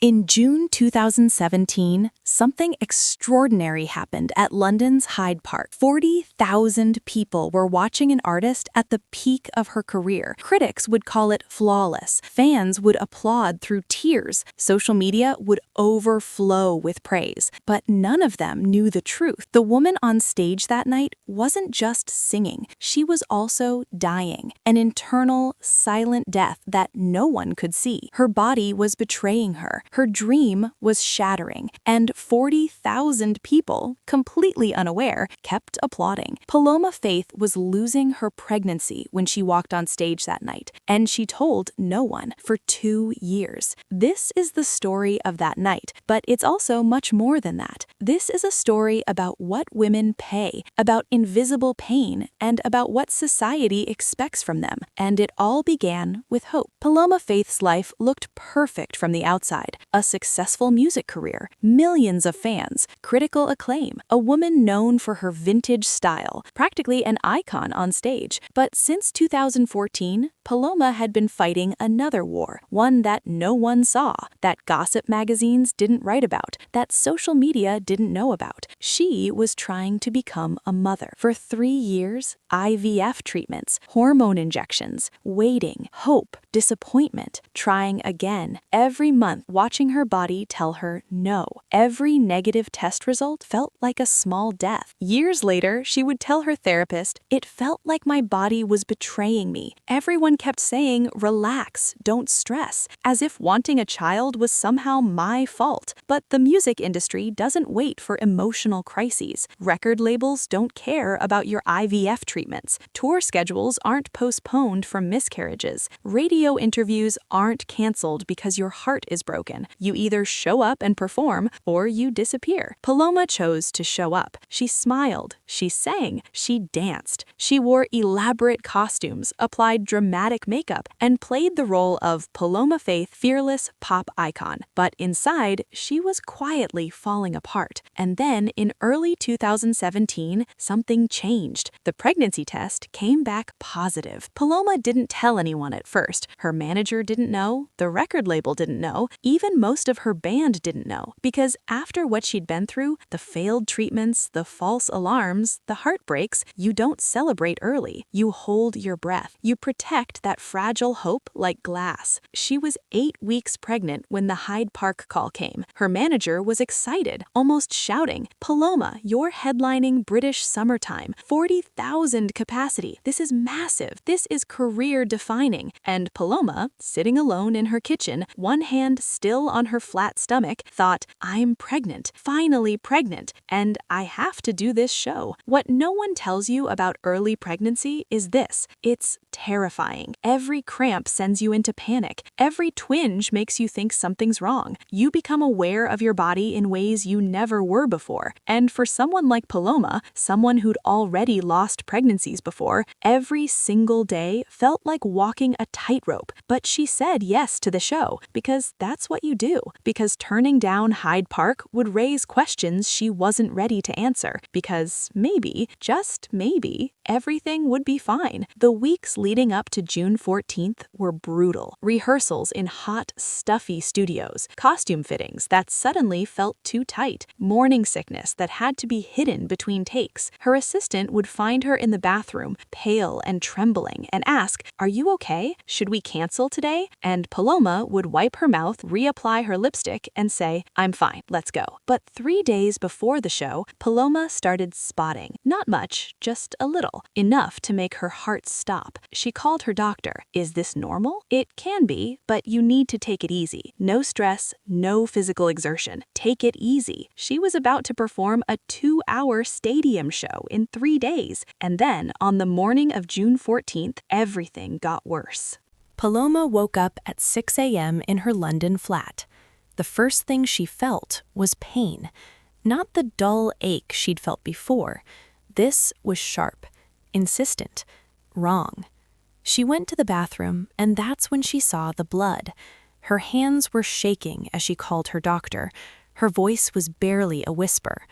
In June 2017, something extraordinary happened at London's Hyde Park. 40,000 people were watching an artist at the peak of her career. Critics would call it flawless. Fans would applaud through tears. Social media would overflow with praise. But none of them knew the truth. The woman on stage that night wasn't just singing. She was also dying. An internal, silent death that no one could see. Her body was betraying her. Her dream was shattering, and 40,000 people, completely unaware, kept applauding. Paloma Faith was losing her pregnancy when she walked on stage that night, and she told no one for 2 years. This is the story of that night, but it's also much more than that. This is a story about what women pay, about invisible pain, and about what society expects from them. And it all began with hope. Paloma Faith's life looked perfect from the outside. A successful music career, millions of fans, critical acclaim, a woman known for her vintage style, practically an icon on stage. But since 2014, Paloma had been fighting another war, one that no one saw, that gossip magazines didn't write about, that social media didn't know about. She was trying to become a mother. For 3 years, IVF treatments, hormone injections, waiting, hope, disappointment, trying again. Every month, watching her body tell her no. Every negative test result felt like a small death. Years later, she would tell her therapist, "It felt like my body was betraying me. Everyone kept saying, 'Relax, don't stress,' as if wanting a child was somehow my fault." But the music industry doesn't wait for emotional crises. Record labels don't care about your IVF treatments. Tour schedules aren't postponed from miscarriages. Radio interviews aren't canceled because your heart is broken. You either show up and perform, or you disappear. Paloma chose to show up. She smiled, she sang, she danced. She wore elaborate costumes, applied dramatic makeup, and played the role of Paloma Faith, fearless pop icon. But inside, she was quietly falling apart. And then, in early 2017, something changed. The pregnancy test came back positive. Paloma didn't tell anyone at first. Her manager didn't know, the record label didn't know, even most of her band didn't know. Because after what she'd been through, the failed treatments, the false alarms, the heartbreaks, you don't celebrate early. You hold your breath. You protect that fragile hope like glass. She was 8 weeks pregnant when the Hyde Park call came. Her manager was excited, almost shouting, "Paloma, you're headlining British summertime. 40,000 capacity. This is massive. This is career-defining." And Paloma, sitting alone in her kitchen, one hand still on her flat stomach, thought, "I'm pregnant, finally pregnant, and I have to do this show." What no one tells you about early pregnancy is this: it's terrifying. Every cramp sends you into panic. Every twinge makes you think something's wrong. You become aware of your body in ways you never were before. And for someone like Paloma, someone who'd already lost pregnancies before, every single day felt like walking a tightrope. But she said yes to the show, because that's what you do. Because turning down Hyde Park would raise questions she wasn't ready to answer. Because maybe, just maybe, everything would be fine. The weeks leading up to June 14th were brutal. Rehearsals in hot, stuffy studios, costume fittings that suddenly felt too tight, morning sickness that had to be hidden between takes. Her assistant would find her in the bathroom, pale and trembling, and ask, "Are you okay? Should we cancel today?" And Paloma would wipe her mouth, reapply her lipstick, and say, "I'm fine, let's go." But 3 days before the show, Paloma started spotting. Not much, just a little. Enough to make her heart stop. She called her doctor. "Is this normal?" "It can be, but you need to take it easy. No stress, no physical exertion. Take it easy." She was about to perform a 2-hour stadium show in 3 days. And then, on the morning of June 14th, everything got worse. Paloma woke up at 6 a.m. in her London flat. The first thing she felt was pain. Not the dull ache she'd felt before. This was sharp, insistent, wrong. She went to the bathroom, and that's when she saw the blood. Her hands were shaking as she called her doctor. Her voice was barely a whisper.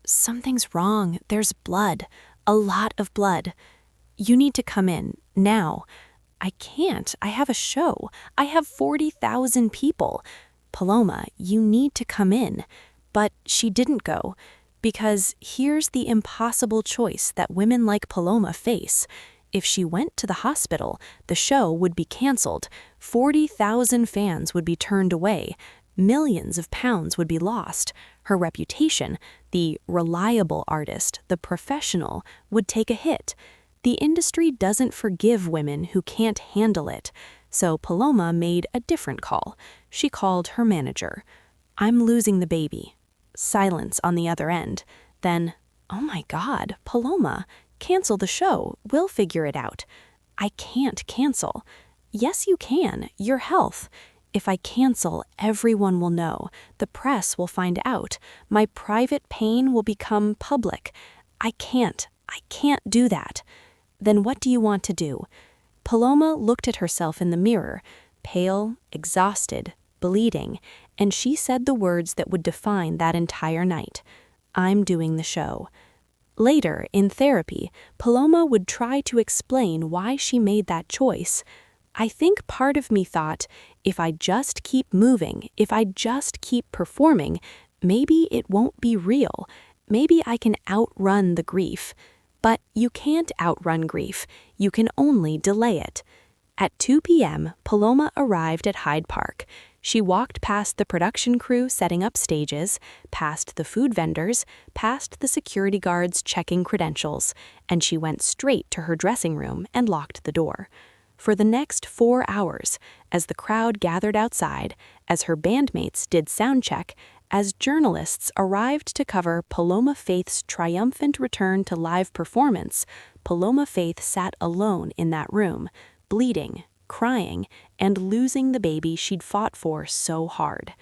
"Something's wrong. There's blood. A lot of blood. You need to come in, now." "I can't. I have a show. I have 40,000 people." "Paloma, you need to come in." But she didn't go, because here's the impossible choice that women like Paloma face. If she went to the hospital, the show would be canceled, 40,000 fans would be turned away, millions of pounds would be lost. Her reputation, the reliable artist, the professional, would take a hit. The industry doesn't forgive women who can't handle it. So Paloma made a different call. She called her manager. "I'm losing the baby." Silence on the other end. Then, "Oh my God, Paloma, cancel the show. We'll figure it out." "I can't cancel." "Yes, you can. Your health." "If I cancel, everyone will know. The press will find out. My private pain will become public. I can't do that." "Then what do you want to do?" Paloma looked at herself in the mirror, pale, exhausted, bleeding, and she said the words that would define that entire night. "I'm doing the show." Later, in therapy, Paloma would try to explain why she made that choice. "I think part of me thought, if I just keep moving, if I just keep performing, maybe it won't be real. Maybe I can outrun the grief." But you can't outrun grief. You can only delay it. At 2 p.m., Paloma arrived at Hyde Park. She walked past the production crew setting up stages, past the food vendors, past the security guards checking credentials, and she went straight to her dressing room and locked the door. For the next 4 hours, as the crowd gathered outside, as her bandmates did sound check, as journalists arrived to cover Paloma Faith's triumphant return to live performance, Paloma Faith sat alone in that room, bleeding, crying, and losing the baby she'd fought for so hard.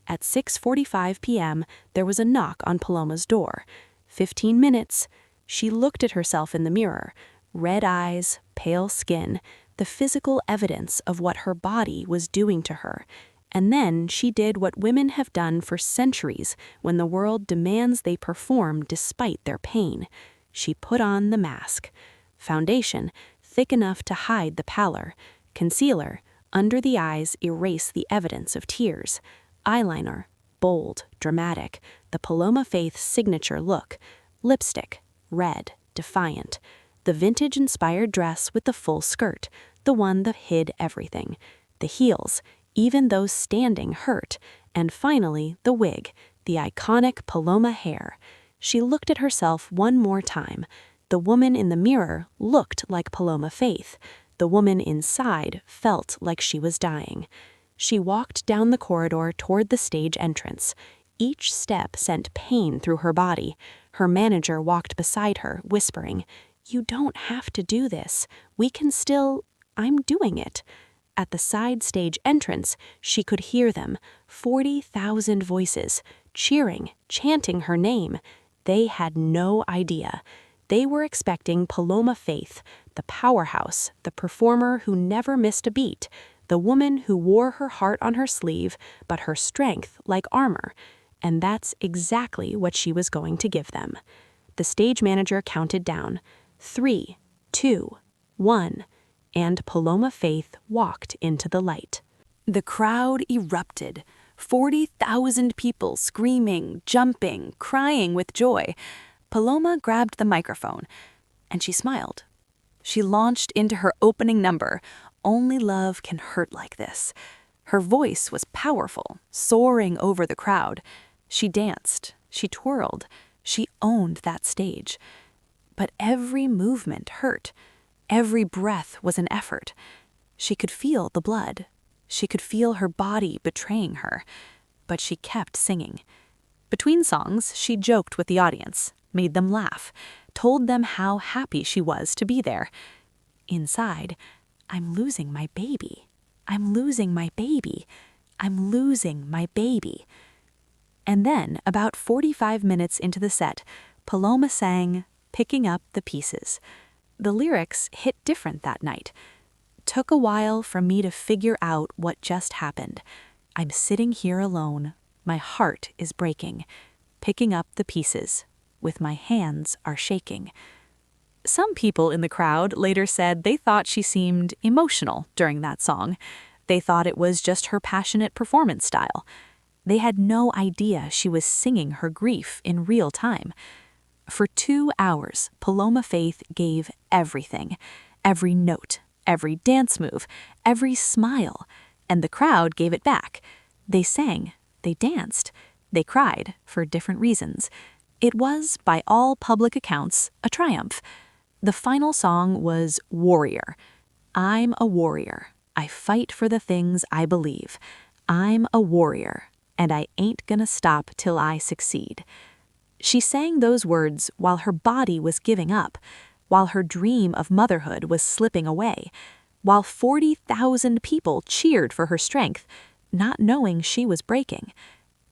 At 6:45 p.m., there was a knock on Paloma's door. 15 minutes. She looked at herself in the mirror. Red eyes, pale skin, the physical evidence of what her body was doing to her. And then she did what women have done for centuries when the world demands they perform despite their pain. She put on the mask. Foundation, thick enough to hide the pallor. Concealer, under the eyes erase the evidence of tears. Eyeliner, bold, dramatic, the Paloma Faith signature look. Lipstick, red, defiant. The vintage-inspired dress with the full skirt, the one that hid everything. The heels, even those standing hurt, and finally the wig, the iconic Paloma hair. She looked at herself one more time. The woman in the mirror looked like Paloma Faith. The woman inside felt like she was dying. She walked down the corridor toward the stage entrance. Each step sent pain through her body. Her manager walked beside her, whispering, "You don't have to do this. We can still... I'm doing it." At the side stage entrance, she could hear them, 40,000 voices, cheering, chanting her name. They had no idea. They were expecting Paloma Faith, the powerhouse, the performer who never missed a beat, the woman who wore her heart on her sleeve, but her strength like armor. And that's exactly what she was going to give them. The stage manager counted down. 3, 2, 1. And Paloma Faith walked into the light. The crowd erupted. 40,000 people screaming, jumping, crying with joy. Paloma grabbed the microphone, and she smiled. She launched into her opening number, "Only Love Can Hurt Like This." Her voice was powerful, soaring over the crowd. She danced, she twirled, she owned that stage. But every movement hurt. Every breath was an effort. She could feel the blood. She could feel her body betraying her. But she kept singing. Between songs, she joked with the audience, made them laugh, told them how happy she was to be there. Inside, "I'm losing my baby. I'm losing my baby. I'm losing my baby." And then, about 45 minutes into the set, Paloma sang, "Picking Up the Pieces." The lyrics hit different that night. "Took a while for me to figure out what just happened. I'm sitting here alone. My heart is breaking. Picking up the pieces. With my hands are shaking." Some people in the crowd later said they thought she seemed emotional during that song. They thought it was just her passionate performance style. They had no idea she was singing her grief in real time. For 2 hours, Paloma Faith gave everything. Every note, every dance move, every smile. And the crowd gave it back. They sang, they danced, they cried for different reasons. It was, by all public accounts, a triumph. The final song was Warrior. I'm a warrior. I fight for the things I believe. I'm a warrior, and I ain't gonna stop till I succeed. She sang those words while her body was giving up, while her dream of motherhood was slipping away, while 40,000 people cheered for her strength, not knowing she was breaking.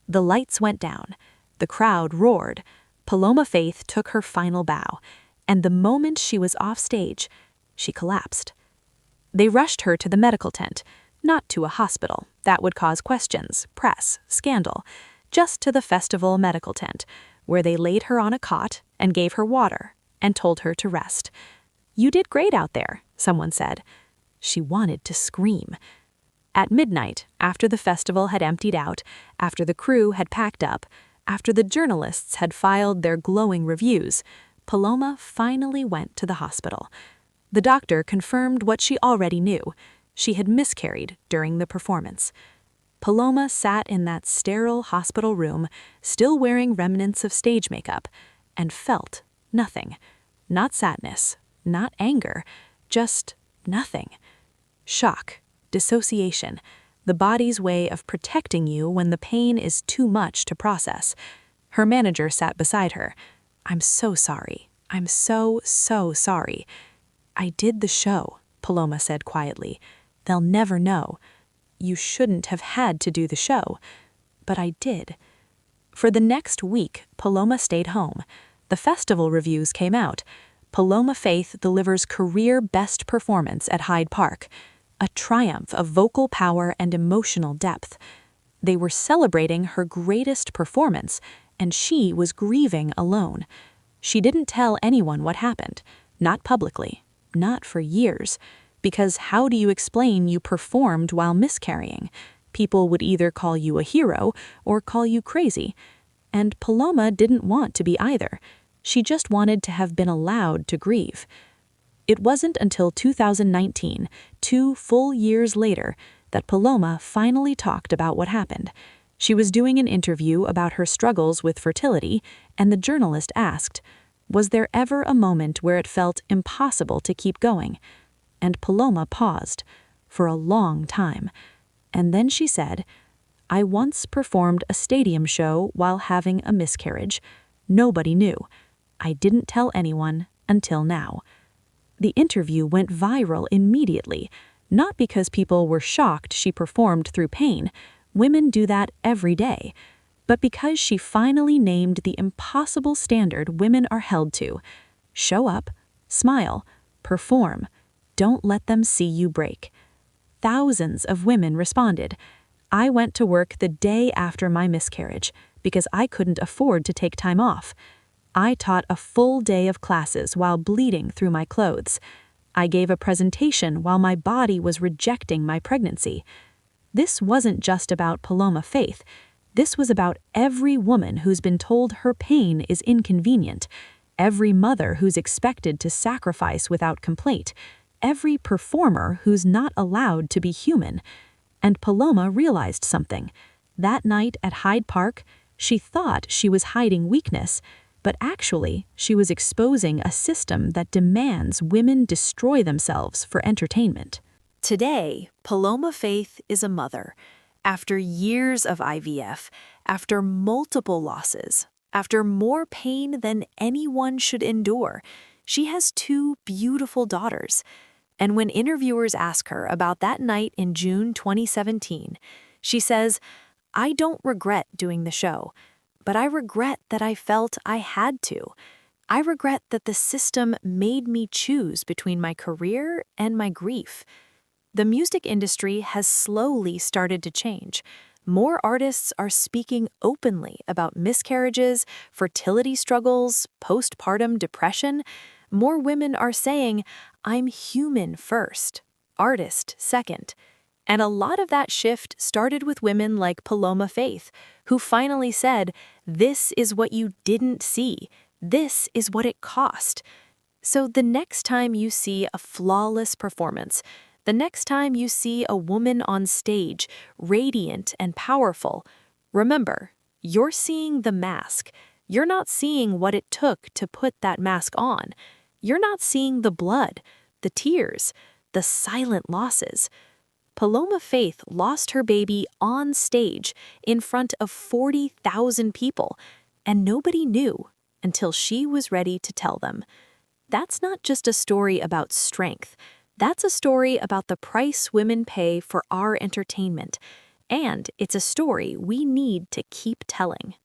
The lights went down. The crowd roared. Paloma Faith took her final bow, and the moment she was off stage, she collapsed. They rushed her to the medical tent, not to a hospital. That would cause questions, press, scandal. Just to the festival medical tent, where they laid her on a cot and gave her water and told her to rest. "You did great out there," someone said. She wanted to scream. At midnight, after the festival had emptied out, after the crew had packed up, after the journalists had filed their glowing reviews, Paloma finally went to the hospital. The doctor confirmed what she already knew. She had miscarried during the performance. Paloma sat in that sterile hospital room, still wearing remnants of stage makeup, and felt nothing. Not sadness, not anger, just nothing. Shock, dissociation, the body's way of protecting you when the pain is too much to process. Her manager sat beside her. "I'm so sorry. I'm so sorry." "I did the show," Paloma said quietly. "They'll never know. You shouldn't have had to do the show, but I did." For the next week, Paloma stayed home. The festival reviews came out. Paloma Faith delivers career best performance at Hyde Park, a triumph of vocal power and emotional depth. They were celebrating her greatest performance, and she was grieving alone. She didn't tell anyone what happened, not publicly, not for years. Because how do you explain you performed while miscarrying? People would either call you a hero or call you crazy. And Paloma didn't want to be either. She just wanted to have been allowed to grieve. It wasn't until 2019, 2 full years later, that Paloma finally talked about what happened. She was doing an interview about her struggles with fertility, and the journalist asked, "Was there ever a moment where it felt impossible to keep going?" And Paloma paused for a long time. And then she said, "I once performed a stadium show while having a miscarriage. Nobody knew. I didn't tell anyone until now." The interview went viral immediately, not because people were shocked she performed through pain. Women do that every day. But because she finally named the impossible standard women are held to. Show up, smile, perform. Don't let them see you break. Thousands of women responded. "I went to work the day after my miscarriage because I couldn't afford to take time off. I taught a full day of classes while bleeding through my clothes. I gave a presentation while my body was rejecting my pregnancy." This wasn't just about Paloma Faith. This was about every woman who's been told her pain is inconvenient, every mother who's expected to sacrifice without complaint, every performer who's not allowed to be human. And Paloma realized something. That night at Hyde Park, she thought she was hiding weakness, but actually she was exposing a system that demands women destroy themselves for entertainment. Today, Paloma Faith is a mother. After years of IVF, after multiple losses, after more pain than anyone should endure, she has 2 beautiful daughters. And when interviewers ask her about that night in June 2017, she says, "I don't regret doing the show, but I regret that I felt I had to. I regret that the system made me choose between my career and my grief." The music industry has slowly started to change. More artists are speaking openly about miscarriages, fertility struggles, postpartum depression. More women are saying, "I'm human first, artist second." And a lot of that shift started with women like Paloma Faith, who finally said, "This is what you didn't see. This is what it cost." So the next time you see a flawless performance, the next time you see a woman on stage, radiant and powerful, remember, you're seeing the mask. You're not seeing what it took to put that mask on. You're not seeing the blood, the tears, the silent losses. Paloma Faith lost her baby on stage in front of 40,000 people, and nobody knew until she was ready to tell them. That's not just a story about strength. That's a story about the price women pay for our entertainment. And it's a story we need to keep telling.